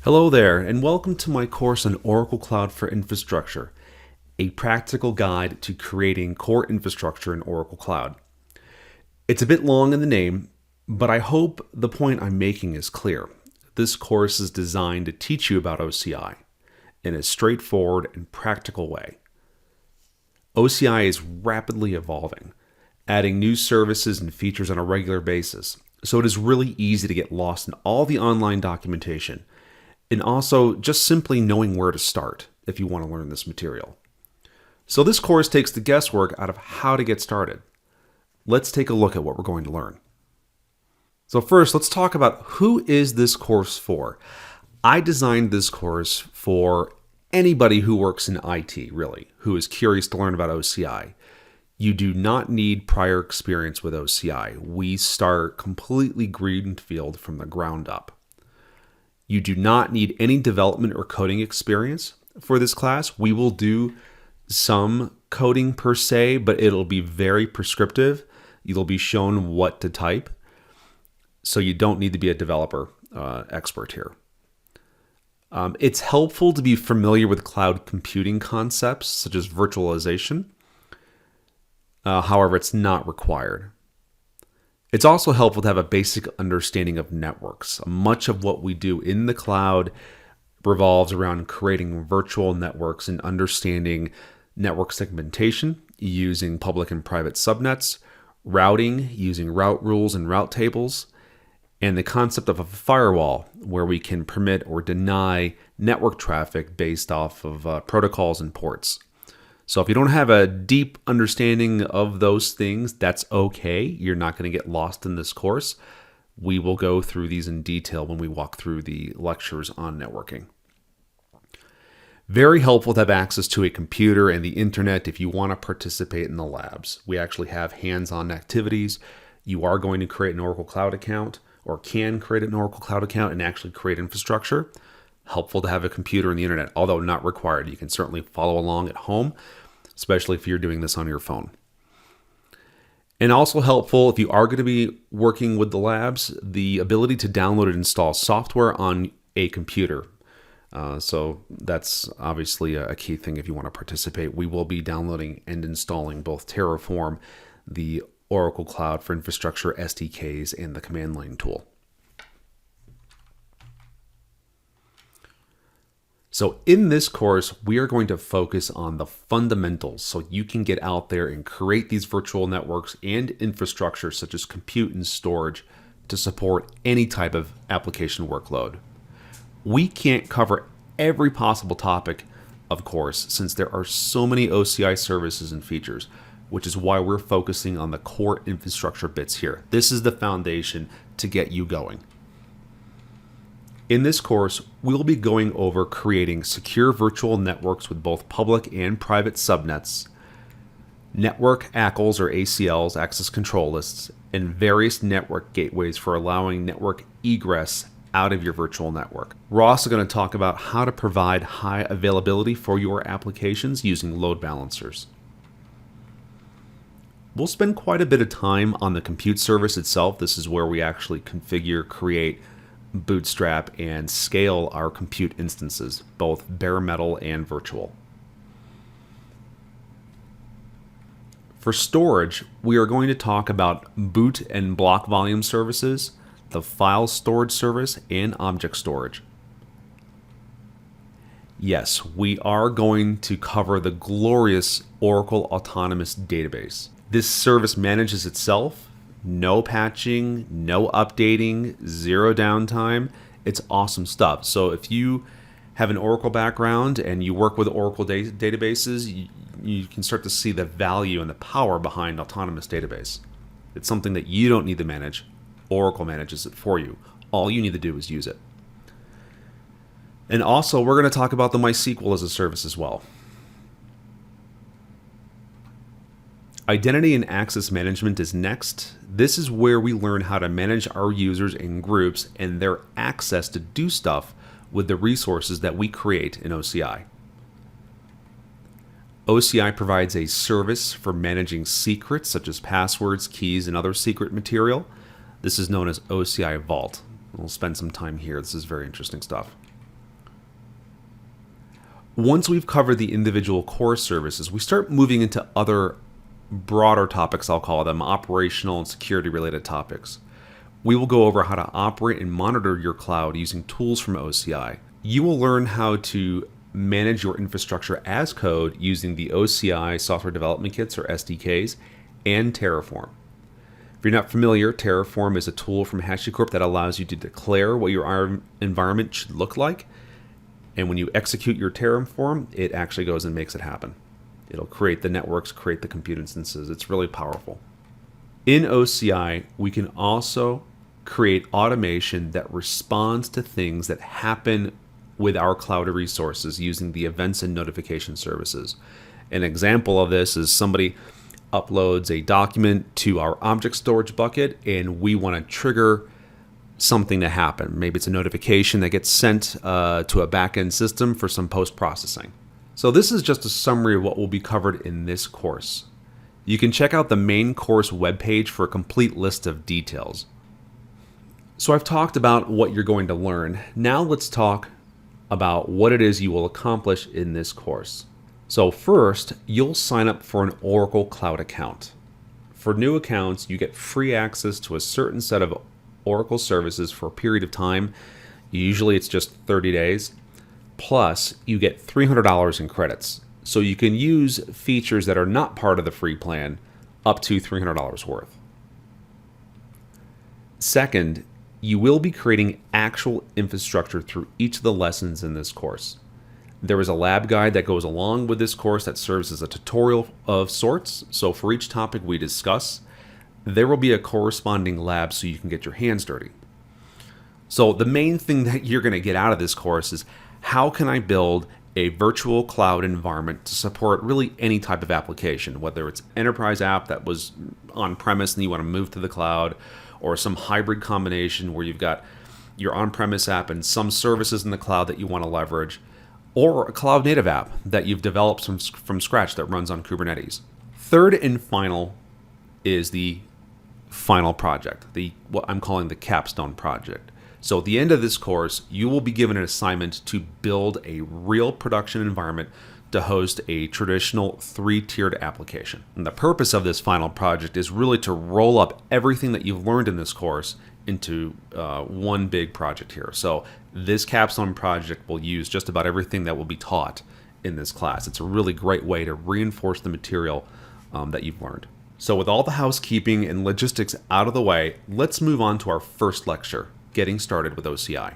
Hello there, and welcome to my course on Oracle Cloud for Infrastructure, a practical guide to creating core infrastructure in Oracle Cloud. It's a bit long in the name, but I hope the point I'm making is clear. This course is designed to teach you about OCI in a straightforward and practical way. OCI is rapidly evolving, adding new services and features on a regular basis, so it is really easy to get lost in all the online documentation, and also just simply knowing where to start if you want to learn this material. So this course takes the guesswork out of how to get started. Let's take a look at what we're going to learn. So first, let's talk about who is this course for. I designed this course for anybody who works in IT, really, who is curious to learn about OCI. You do not need prior experience with OCI. We start completely greenfield from the ground up. You do not need any development or coding experience for this class. We will do some coding per se, but it'll be very prescriptive. You'll be shown what to type. So you don't need to be a developer expert here. It's helpful to be familiar with cloud computing concepts such as virtualization. However, it's not required. It's also helpful to have a basic understanding of networks. Much of what we do in the cloud revolves around creating virtual networks and understanding network segmentation using public and private subnets, routing using route rules and route tables, and the concept of a firewall where we can permit or deny network traffic based off of protocols and ports. So if you don't have a deep understanding of those things, that's okay. You're not going to get lost in this course. We will go through these in detail when we walk through the lectures on networking. Very helpful to have access to a computer and the internet if you want to participate in the labs. We actually have hands-on activities. You are going to create an Oracle Cloud account or can create an Oracle Cloud account and actually create infrastructure. Helpful to have a computer and the internet, although not required. You can certainly follow along at home, especially if you're doing this on your phone. And also helpful if you are going to be working with the labs, the ability to download and install software on a computer. So that's obviously a key thing if you want to participate. We will be downloading and installing both Terraform, the Oracle Cloud for Infrastructure SDKs, and the command line tool. So in this course, we are going to focus on the fundamentals so you can get out there and create these virtual networks and infrastructure such as compute and storage to support any type of application workload. We can't cover every possible topic, of course, since there are so many OCI services and features, which is why we're focusing on the core infrastructure bits here. This is the foundation to get you going. In this course, we'll be going over creating secure virtual networks with both public and private subnets, network ACLs or ACLs, access control lists, and various network gateways for allowing network egress out of your virtual network. We're also going to talk about how to provide high availability for your applications using load balancers. We'll spend quite a bit of time on the compute service itself. This is where we actually configure, create, bootstrap, and scale our compute instances, both bare metal and virtual. For storage, we are going to talk about boot and block volume services, the file storage service, and object storage. Yes, we are going to cover the glorious Oracle Autonomous Database. This service manages itself. No patching, no updating, zero downtime. It's awesome stuff. So if you have an Oracle background and you work with Oracle databases, you can start to see the value and the power behind Autonomous Database. It's something that you don't need to manage. Oracle manages it for you. All you need to do is use it. And also, we're going to talk about the MySQL as a service as well. Identity and access management is next. This is where we learn how to manage our users and groups and their access to do stuff with the resources that we create in OCI. OCI provides a service for managing secrets such as passwords, keys, and other secret material. This is known as OCI Vault. We'll spend some time here. This is very interesting stuff. Once we've covered the individual core services, we start moving into other broader topics, I'll call them operational and security related topics. We will go over how to operate and monitor your cloud using tools from OCI. You will learn how to manage your infrastructure as code using the OCI software development kits or SDKs and Terraform. If you're not familiar, Terraform is a tool from HashiCorp that allows you to declare what your environment should look like. And when you execute your Terraform, it actually goes and makes it happen. It'll create the networks, create the compute instances. It's really powerful. In OCI, we can also create automation that responds to things that happen with our cloud resources using the events and notification services. An example of this is somebody uploads a document to our object storage bucket and we want to trigger something to happen. Maybe it's a notification that gets sent to a backend system for some post-processing. So this is just a summary of what will be covered in this course. You can check out the main course webpage for a complete list of details. So I've talked about what you're going to learn. Now let's talk about what it is you will accomplish in this course. So first, you'll sign up for an Oracle Cloud account. For new accounts, you get free access to a certain set of Oracle services for a period of time. Usually it's just 30 days. Plus, you get $300 in credits. So you can use features that are not part of the free plan up to $300 worth. Second, you will be creating actual infrastructure through each of the lessons in this course. There is a lab guide that goes along with this course that serves as a tutorial of sorts. So for each topic we discuss, there will be a corresponding lab so you can get your hands dirty. So the main thing that you're going to get out of this course is how can I build a virtual cloud environment to support really any type of application, whether it's enterprise app that was on-premise and you want to move to the cloud, or some hybrid combination where you've got your on-premise app and some services in the cloud that you want to leverage, or a cloud native app that you've developed from scratch that runs on Kubernetes. Third and final is the final project, what I'm calling the capstone project. So at the end of this course, you will be given an assignment to build a real production environment to host a traditional 3-tiered application. And the purpose of this final project is really to roll up everything that you've learned in this course into one big project here. So this capstone project will use just about everything that will be taught in this class. It's a really great way to reinforce the material that you've learned. So with all the housekeeping and logistics out of the way, let's move on to our first lecture, Getting Started with OCI.